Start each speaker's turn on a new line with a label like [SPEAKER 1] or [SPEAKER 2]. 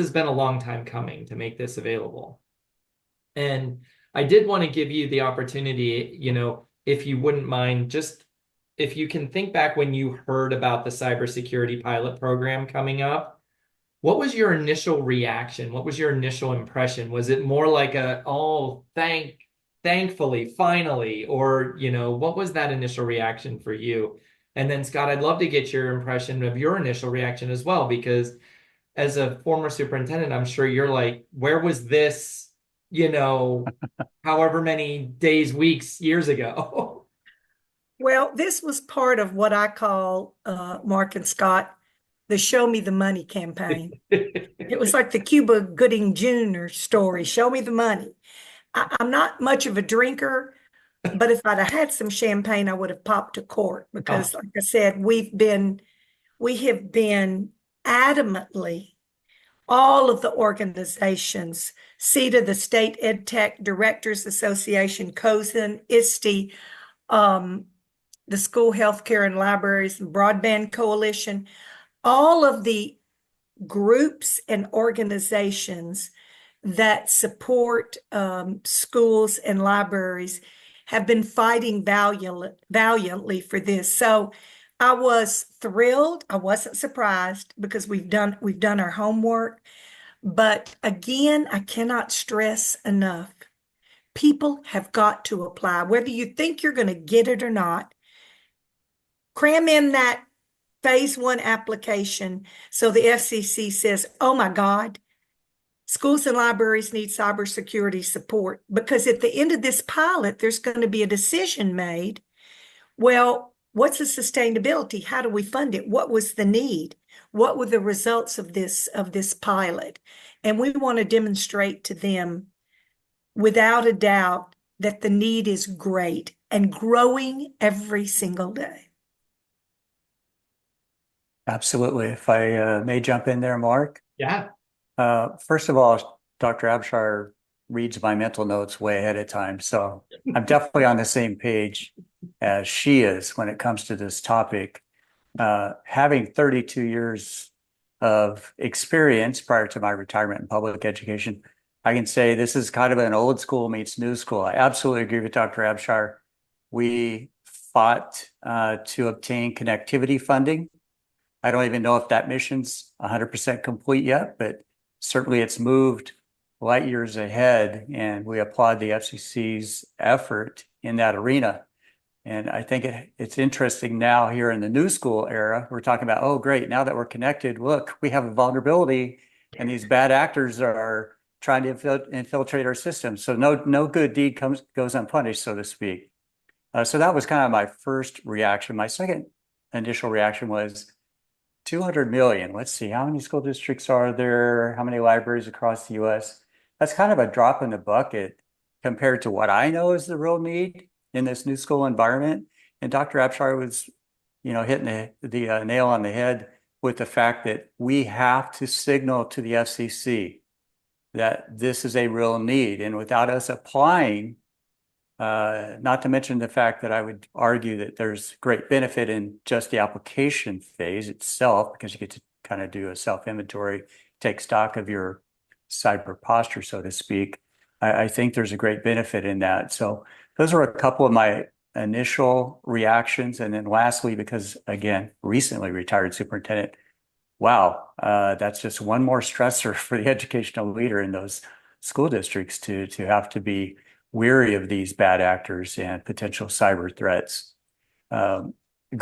[SPEAKER 1] has been a long time coming to make this available. And I did want to give you the opportunity, if you wouldn't mind, just if you can think back when you heard about the cybersecurity pilot program coming up, what was your initial reaction? What was your initial impression? Was it more like thankfully, finally, or, what was that initial reaction for you? And then Scott, I'd love to get your impression of your initial reaction as well, because as a former superintendent, I'm sure you're like, where was this, however many days, weeks, years ago?
[SPEAKER 2] Well, this was part of what I call, Mark and Scott, the Show Me the Money campaign. It was like the Cuba Gooding Jr. story, Show Me the Money. I'm not much of a drinker, but if I'd have had some champagne, I would have popped a cork
[SPEAKER 1] Oh,
[SPEAKER 2] because, like I said, we have been adamantly, all of the organizations, CETA, the State Ed Tech Directors Association, COSIN, ISTE, um, the School Healthcare and Libraries and Broadband Coalition, all of the groups and organizations that support schools and libraries have been fighting valiantly for this. So I was thrilled. I wasn't surprised because we've done our homework. But again, I cannot stress enough. People have got to apply, whether you think you're going to get it or not. Cram in that phase one application so the FCC says, oh my God, schools and libraries need cybersecurity support. Because at the end of this pilot, there's going to be a decision made. Well, what's the sustainability? How do we fund it? What was the need? What were the results of this pilot? And we want to demonstrate to them without a doubt that the need is great and growing every single day.
[SPEAKER 3] Absolutely. If I may jump in there, Mark.
[SPEAKER 1] yeah.
[SPEAKER 3] First of all, Dr. Abshire reads my mental notes way ahead of time. So I'm definitely on the same page as she is when it comes to this topic. Having 32 years of experience prior to my retirement in public education, I can say this is kind of an old school meets new school. I absolutely agree with Dr. Abshire. We fought to obtain connectivity funding. I don't even know if that mission's 100% complete yet, but certainly it's moved light years ahead, and we applaud the FCC's effort in that arena. And I think it's interesting now here in the new school era, we're talking about, oh, great, now that we're connected, look, we have a vulnerability and these bad actors are trying to infiltrate our system. So no good deed goes unpunished, so to speak. So that was kind of my first reaction. My second initial reaction was 200 million. Let's see, how many school districts are there? How many libraries across the US? That's kind of a drop in the bucket compared to what I know is the real need in this new school environment. And Dr. Abshire was, hitting the nail on the head with the fact that we have to signal to the FCC that this is a real need. And without us applying, not to mention the fact that I would argue that there's great benefit in just the application phase itself, because you get to kind of do a self-inventory, take stock of your cyber posture, so to speak. I think there's a great benefit in that. So those are a couple of my initial reactions. And then lastly, because again, recently retired superintendent, wow, that's just one more stressor for the educational leader in those school districts to have to be weary of these bad actors and potential cyber threats.